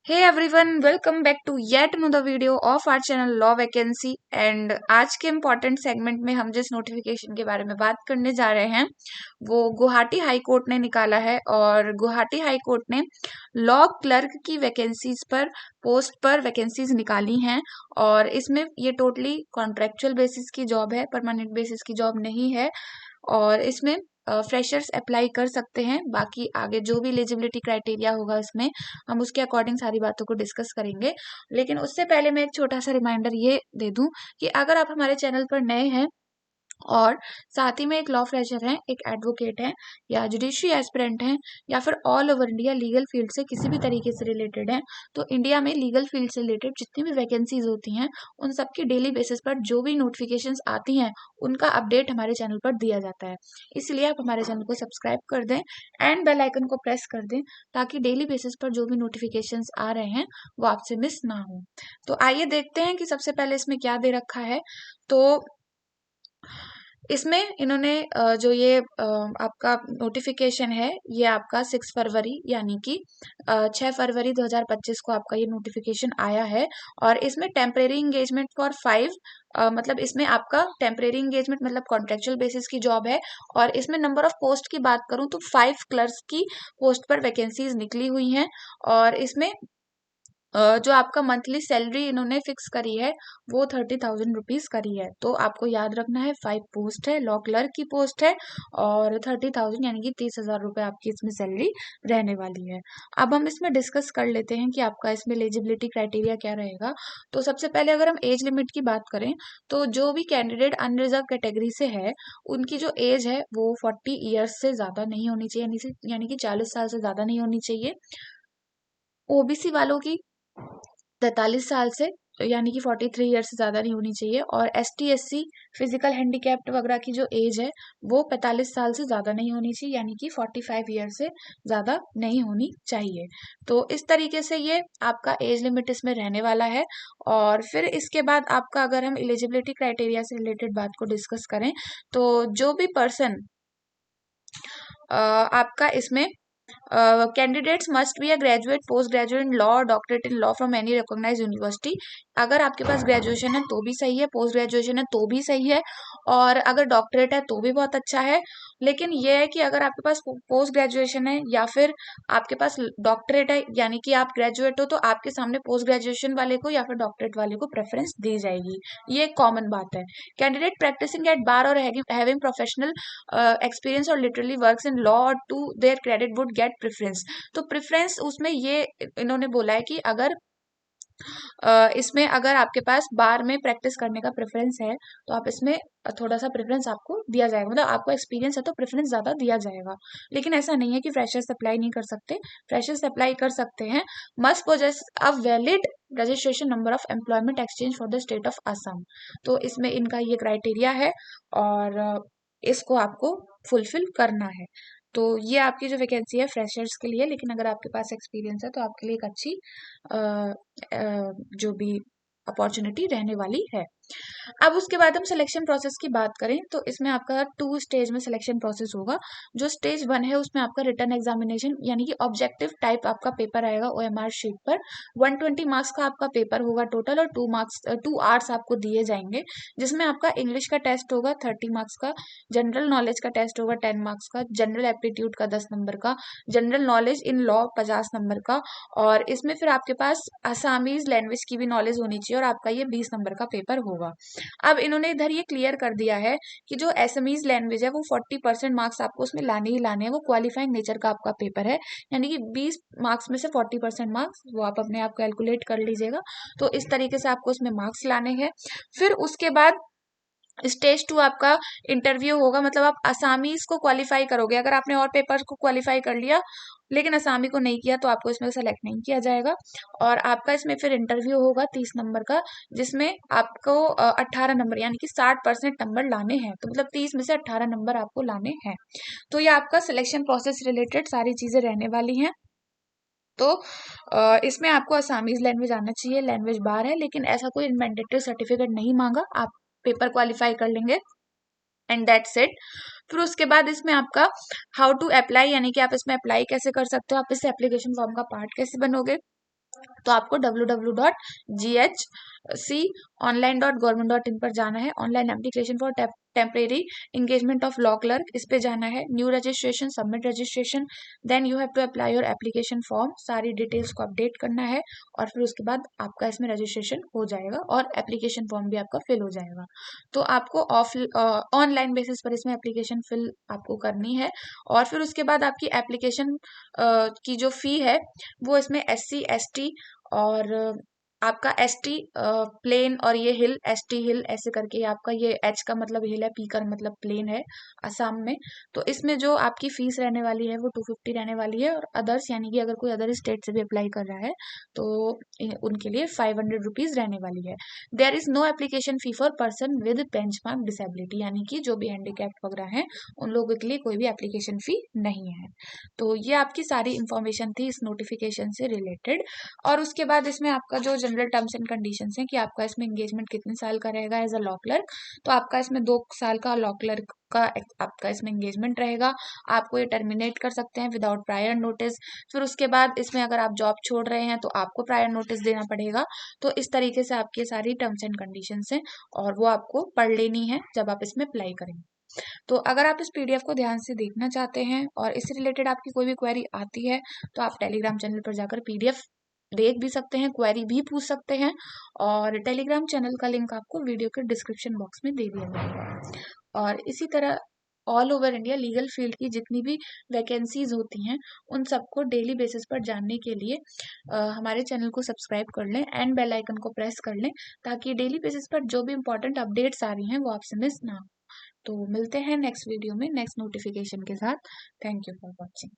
Hey everyone, welcome back to yet another video of our channel law vacancy. And आज के important segment में हम जिस notification के बारे में बात करने जा रहे हैं वो गुवाहाटी हाई कोर्ट ने निकाला है। और गुवाहाटी हाई कोर्ट ने लॉ क्लर्क की वैकेंसीज पर पोस्ट पर वैकेंसीज निकाली हैं। और इसमें ये टोटली कॉन्ट्रेक्चुअल बेसिस की जॉब है, परमानेंट बेसिस की जॉब नहीं है। और इसमें फ्रेशर्स अप्लाई कर सकते हैं। बाकी आगे जो भी एलिजिबिलिटी क्राइटेरिया होगा इसमें हम उसके अकॉर्डिंग सारी बातों को डिस्कस करेंगे। लेकिन उससे पहले मैं एक छोटा सा रिमाइंडर ये दे दूं कि अगर आप हमारे चैनल पर नए हैं और साथ ही में एक लॉ फ्रेशर हैं, एक एडवोकेट हैं, या जुडिशरी एस्पिरेंट हैं, या फिर all over India legal field से किसी भी तरीके से रिलेटेड हैं, तो इंडिया में लीगल फील्ड से रिलेटेड जितनी भी वैकेंसीज होती हैं उन सबकी डेली बेसिस पर जो भी नोटिफिकेशंस आती हैं उनका अपडेट हमारे चैनल पर दिया जाता है। इसलिए आप हमारे चैनल को सब्सक्राइब कर दें एंड बेल आइकन को प्रेस कर दें ताकि डेली बेसिस पर जो भी नोटिफिकेशंस आ रहे हैं वो आपसे मिस ना हो। तो आइए देखते हैं कि सबसे पहले इसमें क्या दे रखा है। तो इसमें इन्होंने जो ये आपका नोटिफिकेशन है ये आपका 6 फरवरी यानी कि 6 फरवरी 2025 को आपका ये नोटिफिकेशन आया है। और इसमें टेम्परेरी इंगेजमेंट फॉर 5 मतलब इसमें आपका टेम्परेरी इंगेजमेंट मतलब कॉन्ट्रेक्चुअल बेसिस की जॉब है। और इसमें नंबर ऑफ पोस्ट की बात करूं तो 5 क्लर्क्स की पोस्ट पर वैकेंसीज निकली हुई हैं। और इसमें जो आपका मंथली सैलरी इन्होंने फिक्स करी है वो 30,000 रुपीज करी है। तो आपको याद रखना है 5 पोस्ट है, लॉ क्लर्क की पोस्ट है, और 30,000 यानी कि 30,000 रुपए आपकी इसमें सैलरी रहने वाली है। अब हम इसमें डिस्कस कर लेते हैं कि आपका इसमें एलिजिबिलिटी क्राइटेरिया क्या रहेगा। तो सबसे पहले अगर हम एज लिमिट की बात करें तो जो भी कैंडिडेट अनरिजर्व कैटेगरी से है उनकी जो एज है वो 40 ईयर्स से ज्यादा नहीं होनी चाहिए, यानी कि 40 साल से ज्यादा नहीं होनी चाहिए। ओबीसी वालों की 43 साल से यानी कि 43 ईयर से ज़्यादा नहीं होनी चाहिए। और ST SC फिजिकल हैंडीकैप्ड वगैरह की जो एज है वो 45 साल से ज़्यादा नहीं होनी चाहिए, यानी कि 45 ईयर से ज़्यादा नहीं होनी चाहिए। तो इस तरीके से ये आपका एज लिमिट इसमें रहने वाला है। और फिर इसके बाद आपका अगर हम एलिजिबिलिटी क्राइटेरिया से रिलेटेड बात को डिस्कस करें तो जो भी पर्सन आपका इसमें candidates must be a graduate, post graduate in law, doctorate in law from any recognised university. अगर आपके पास ग्रेजुएशन है तो भी सही है, पोस्ट ग्रेजुएशन है तो भी सही है, और अगर डॉक्टरेट है तो भी बहुत अच्छा है। लेकिन यह है कि अगर आपके पास पोस्ट ग्रेजुएशन है या फिर आपके पास डॉक्टरेट है यानी कि आप ग्रेजुएट हो तो आपके सामने पोस्ट ग्रेजुएशन वाले को या फिर डॉक्टरेट वाले को प्रेफरेंस दी जाएगी। ये एक कॉमन बात है। कैंडिडेट प्रैक्टिसिंग एट बार और हैविंग प्रोफेशनल एक्सपीरियंस और literally works in law to their credit would get preference. तो प्रेफरेंस उसमें ये इन्होंने बोला है कि अगर इसमें अगर आपके पास बार में प्रैक्टिस करने का प्रेफरेंस है तो आप इसमें थोड़ा सा प्रेफरेंस आपको दिया जाएगा, मतलब आपको एक्सपीरियंस है तो प्रेफरेंस ज्यादा दिया जाएगा। लेकिन ऐसा नहीं है कि फ्रेशर्स अप्लाई नहीं कर सकते, फ्रेशर्स अप्लाई कर सकते हैं। Must possess a valid registration number of employment exchange for the state of Assam. तो इसमें इनका ये क्राइटेरिया है और इसको आपको फुलफिल करना है। तो ये आपकी जो वैकेंसी है फ्रेशर्स के लिए, लेकिन अगर आपके पास एक्सपीरियंस है तो आपके लिए एक अच्छी जो भी अपॉर्चुनिटी रहने वाली है। अब उसके बाद हम सिलेक्शन प्रोसेस की बात करें तो इसमें आपका 2 स्टेज में सिलेक्शन प्रोसेस होगा। जो स्टेज 1 है उसमें आपका रिटन एग्जामिनेशन यानी कि ऑब्जेक्टिव टाइप आपका पेपर आएगा OMR शीट पर। 120 मार्क्स का आपका पेपर होगा टोटल, और 2 आवर्स आपको दिए जाएंगे, जिसमें आपका इंग्लिश का टेस्ट होगा 30 मार्क्स का, जनरल नॉलेज का टेस्ट होगा 10 मार्क्स का, जनरल एप्टीट्यूड का 10 नंबर का, general knowledge in law 50 number का, और इसमें फिर आपके पास असामीज लैंग्वेज की भी नॉलेज होनी चाहिए और आपका ये 20 नंबर का पेपर होगा। अब इन्होंने इधर ये क्लियर कर दिया है कि जो एसएमईज लैंग्वेज है वो 40% मार्क्स आपको उसमें लाने ही लाने हैं, वो क्वालिफाइंग नेचर का आपका पेपर है, यानी कि 20 मार्क्स में से 40% मार्क्स वो आप अपने आप कैलकुलेट कर लीजिएगा। तो इस तरीके से आपको उसमें मार्क्स लाने हैं। फिर उसके बाद स्टेज 2 आपका इंटरव्यू होगा, मतलब आप असामीज को क्वालिफाई करोगे। अगर आपने और पेपर को क्वालिफाई कर लिया लेकिन असामी को नहीं किया तो आपको इसमें सेलेक्ट नहीं किया जाएगा। और आपका इसमें फिर इंटरव्यू होगा 30 नंबर का, जिसमें आपको 18 नंबर यानी कि 60% नंबर लाने हैं। तो मतलब 30 में से 18 नंबर आपको लाने हैं। तो ये आपका सिलेक्शन प्रोसेस रिलेटेड सारी चीजें रहने वाली हैं। तो इसमें आपको असामीज लैंग्वेज आना चाहिए, लैंग्वेज बार है, लेकिन ऐसा कोई मैंडेटरी सर्टिफिकेट नहीं मांगा, आप पेपर क्वालिफाई कर लेंगे एंड दैट्स इट। फिर उसके बाद इसमें आपका हाउ टू अप्लाई यानी कि आप इसमें अप्लाई कैसे कर सकते हो, आप इस एप्लीकेशन फॉर्म का पार्ट कैसे बनोगे, तो आपको www.ghconline.government.in पर जाना है। Online application for temporary engagement of law clerk, इस पे जाना है। New registration, submit registration, then you have to apply your application form, सारी डिटेल्स को अपडेट करना है और फिर उसके बाद आपका इसमें रजिस्ट्रेशन हो जाएगा और एप्लीकेशन फॉर्म भी आपका फिल हो जाएगा। तो आपको ऑनलाइन बेसिस पर इसमें एप्लीकेशन फिल आपको करनी है और फिर उसके बाद आपकी एप्लीकेशन की जो फी है वो इसमें SC ST और आपका ST प्लेन और ये हिल ST हिल ऐसे करके आपका ये H का मतलब हिल है, P का मतलब प्लेन है असम में। तो इसमें जो आपकी फीस रहने वाली है वो 250 रहने वाली है और अदर्स यानी कि अगर कोई अदर स्टेट से भी अप्लाई कर रहा है तो उनके लिए 500 रुपीज रहने वाली है। There is no application fee for person with benchmark disability, यानी कि जो भी हैंडीकैप्ड वगैरह हैं उन लोगों के लिए कोई भी एप्लीकेशन फी नहीं है। तो ये आपकी सारी इंफॉर्मेशन थी इस नोटिफिकेशन से रिलेटेड। और उसके बाद इसमें आपका जो जनरल टर्म्स एंड कंडीशंस हैं कि आपका इसमें एंगेजमेंट कितने साल का रहेगा एज अ लॉ क्लर्क, तो आपका इसमें 2 साल का लॉ क्लर्क का आपका इसमें एंगेजमेंट रहेगा। आपको ये टर्मिनेट कर सकते हैं विदाउट प्रायर नोटिस। फिर उसके बाद इसमें अगर आप जॉब छोड़ रहे हैं तो आपको प्रायर नोटिस देना पड़ेगा। तो इस तरीके से आपकी सारी टर्म्स एंड कंडीशंस हैं और वो आपको पढ़ लेनी है जब आप इसमें अप्लाई करेंगे। तो अगर आप इस PDF को ध्यान से देखना चाहते हैं और इससे रिलेटेड आपकी कोई भी क्वेरी आती है तो आप टेलीग्राम चैनल पर जाकर PDF देख भी सकते हैं, क्वेरी भी पूछ सकते हैं और टेलीग्राम चैनल का लिंक आपको वीडियो के डिस्क्रिप्शन बॉक्स में दे दिया जाएगा। और इसी तरह all over India legal field की जितनी भी वैकेंसीज होती हैं उन सबको डेली बेसिस पर जानने के लिए हमारे चैनल को सब्सक्राइब कर लें एंड बेल आइकन को प्रेस कर लें ताकि डेली बेसिस पर जो भी इंपॉर्टेंट अपडेट्स आ रही हैं वो आपसे मिस ना हो। तो मिलते हैं नेक्स्ट वीडियो में नेक्स्ट नोटिफिकेशन के साथ। Thank you for watching.